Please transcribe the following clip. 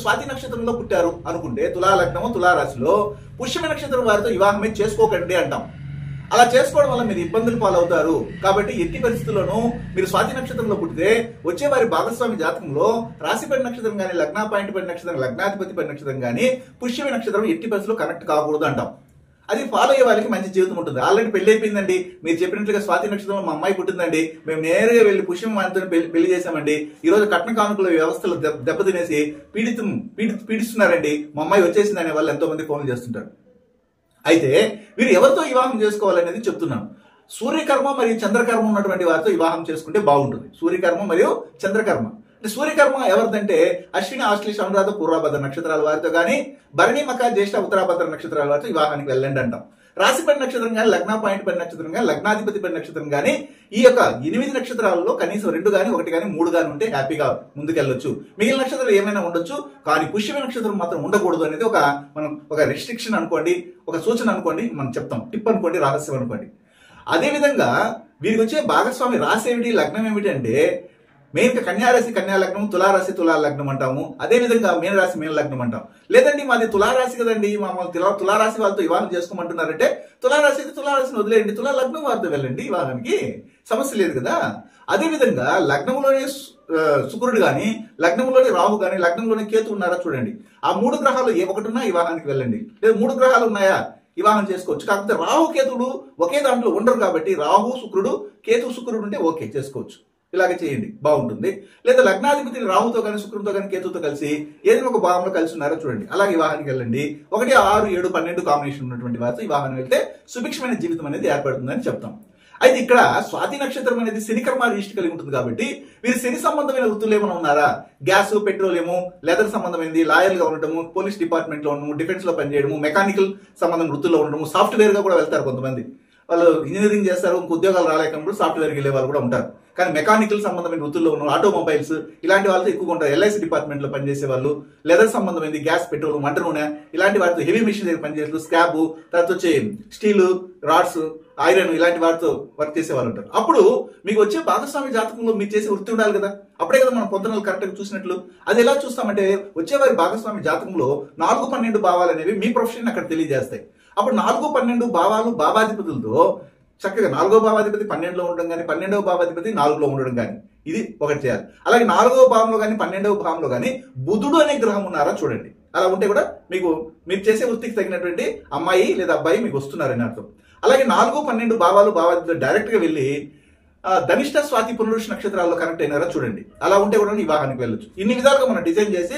స్వాతి నక్షత్రంలో పుట్టారు అనుకుంటే తులా లగ్నము తులా రాశిలో పుష్యమి నక్షత్రం వారితో వివాహమే చేసుకోకండి అంటాం. అలా చేసుకోవడం వల్ల మీరు ఇబ్బందులు పాలవుతారు. కాబట్టి ఎట్టి పరిస్థితుల్లోనూ మీరు స్వాతి నక్షత్రంలో పుట్టితే వచ్చే వారి భాగస్వామి జాతకంలో రాశిపడి నక్షత్రం కానీ లగ్న పాయింట్ పడి నక్షత్రం లగ్నాధిపతి పడి నక్షత్రం కానీ పుష్యమి నక్షత్రం ఎట్టి పరిస్థితుల్లో కనెక్ట్ కాకూడదు అంటాం. అది ఫాలో అయ్యే వాళ్ళకి మంచి జీవితం ఉంటుంది. ఆల్రెడీ పెళ్లి అయిపోయిందండి, మీరు చెప్పినట్లుగా స్వాతి నక్షత్రంలో మా అమ్మాయి పుట్టిందండి, మేము నేరుగా వెళ్ళి పుష్యమి మానితో పెళ్లి చేశామండి, ఈ రోజు కట్న కానుకల వ్యవస్థలు దెబ్బతినేసి పీడిస్తున్నారండి, మా అమ్మాయి వచ్చేసింది అనే వాళ్ళు ఎంతో మంది ఫోన్లు చేస్తుంటారు. అయితే వీరు ఎవరితో వివాహం చేసుకోవాలనేది చెప్తున్నాను. సూర్యకర్మ మరియు చంద్రకర్మ ఉన్నటువంటి వారితో వివాహం చేసుకుంటే బాగుంటుంది. సూర్యకర్మ మరియు చంద్రకర్మ. సూర్యకర్మ ఎవరిదంటే అశ్విని ఆశ్లేష అనురాధ పూర్వభద్ర నక్షత్రాల వారితో కానీ భరణి మక జ్యేష్ఠ ఉత్తరాభద్ర నక్షత్రాల వారితో వివాహానికి వెళ్ళండి అంటాం. రాశిపడి నక్షత్రం కానీ లగ్న పాయింట్ పడి నక్షత్రం కానీ లగ్నాధిపతి పడి నక్షత్రం కానీ ఈ యొక్క 8 నక్షత్రాలలో కనీసం 2 కానీ 1 కానీ 3 కానీ ఉంటే హ్యాపీగా ముందుకెళ్ళొచ్చు. మిగిలిన నక్షత్రాలు ఏమైనా ఉండొచ్చు, కానీ పుష్యమి నక్షత్రం మాత్రం ఉండకూడదు అనేది మనం ఒక రెస్ట్రిక్షన్ అనుకోండి, ఒక సూచన అనుకోండి, మనం చెప్తాం, టిప్ అనుకోండి, రహస్యం అనుకోండి. అదేవిధంగా వీరికి వచ్చే భాగస్వామి రాశి ఏమిటి, లగ్నం ఏమిటి అంటే మెయిన్గా కన్యారాశి కన్యా లగ్నం, తులారాశి తులా లగ్నం అంటాము. అదే విధంగా మీనరాశి మీన లగ్నం అంటాం. లేదండి మాది తులారాశి కదండి, మమ్మల్ని తులారాశి వాళ్ళతో వివాహం చేసుకోమంటున్నారంటే తులారాశి అయితే తులారాశిని వదిలేయండి, తులా లగ్నం వారితో వెళ్ళండి, వివాహానికి సమస్య లేదు కదా. అదే విధంగా లగ్నంలోనే శుక్రుడు కానీ లగ్నంలోనే రాహు కానీ లగ్నంలోనే కేతు ఉన్నారా చూడండి. ఆ 3 గ్రహాలు ఏ ఒకటి ఉన్నా వివాహానికి వెళ్ళండి. లేదా 3 గ్రహాలు ఉన్నాయా వివాహం చేసుకోవచ్చు. కాకపోతే రాహు కేతులు ఒకే దాంట్లో ఉండరు కాబట్టి రాహు శుక్రుడు కేతు శుక్రుడు ఉంటే ఓకే చేసుకోవచ్చు. ఇలాగే చేయండి, బాగుంటుంది. లేదా లగ్నాధిపతిని రాహుతో కానీ శుక్రుడితో కానీ కేతుతో కలిసి ఏదైనా ఒక భావంలో కలిసి ఉన్నారో చూడండి, అలాగే వివాహానికి వెళ్ళండి. 1, 6, 7, 12 కాంబినేషన్ ఉన్నటువంటి వారితో వివాహానికి వెళ్తే సుభిక్షమైన జీవితం అనేది ఏర్పడుతుందని చెప్తాం. అయితే ఇక్కడ స్వాతి నక్షత్రం అనేది శనికర్మ రిజిస్టర్ కలిగి ఉంటుంది కాబట్టి వీరు శని సంబంధమైన వృత్తులు ఏమైనా ఉన్నారా, గ్యాస్ పెట్రోలియము లెదర్ సంబంధమైనది, లాయర్ గా ఉండటము, పోలీస్ డిపార్ట్మెంట్ లో ఉండము, డిఫెన్స్ లో పనిచేయడము, మెకానికల్ సంబంధం వృత్తుల్లో ఉండడము, సాఫ్ట్వేర్ గా కూడా వెళ్తారు కొంతమంది. వాళ్ళు ఇంజనీరింగ్ చేస్తారు, ఉద్యోగాలు రాలేకప్పుడు సాఫ్ట్వేర్కి వెళ్ళే వాళ్ళు కూడా ఉంటారు. కానీ మెకానికల్ సంబంధమైన వృత్తుల్లో ఉన్న ఆటోమొబైల్స్ ఇలాంటి వాళ్ళతో ఎక్కువగా ఉంటారు. ఎల్ఐసి డిపార్ట్మెంట్ లో పనిచేసే వాళ్ళు, లెదర్ సంబంధమైంది, గ్యాస్ పెట్రోల్ వంట నూనె ఇలాంటి వాటితో, హెవీ మిషన్ దగ్గర పనిచేస్తూ స్క్రాబ్, తర్వాత వచ్చే స్టీల్ రాడ్స్, ఐరన్ ఇలాంటి వాటితో వర్క్ చేసే వాళ్ళు ఉంటారు. అప్పుడు మీకు వచ్చే భాగస్వామి జాతకంలో మీరు చేసే వృత్తి ఉండాలి కదా, అప్పుడే కదా మనం పొందనాలు కరెక్ట్ గా చూసినట్లు. అది ఎలా చూస్తామంటే వచ్చే వారి భాగస్వామి జాతకంలో 4, 12 భావాలు అనేవి మీ ప్రొఫెషన్ అక్కడ తెలియజేస్తాయి. అప్పుడు 4, 12 భావాలు భావాధిపతులతో చక్కగా 4వ భావాధిపతి 12లో ఉండడం కానీ 12వ భావాధిపతి 4లో ఉండడం కానీ ఇది ఒకటి చేయాలి. అలాగే 4వ భావంలో కానీ 12వ భావంలో కానీ బుధుడు అనే గ్రహం ఉన్నారా చూడండి. అలా ఉంటే కూడా మీరు చేసే వృత్తికి తగినటువంటి అమ్మాయి లేదా అబ్బాయి మీకు వస్తున్నారని అర్థం. అలాగే 4, 12 భావాలు భావాధిపతులు డైరెక్ట్ గా వెళ్ళి ధనిష్ట స్వాతి పునరుష నక్షత్రాల్లో కనెక్ట్ అయినారా చూడండి. అలా ఉంటే కూడా వివాహానికి వెళ్ళొచ్చు. ఇన్ని విధాలుగా మనం డిజైన్ చేసి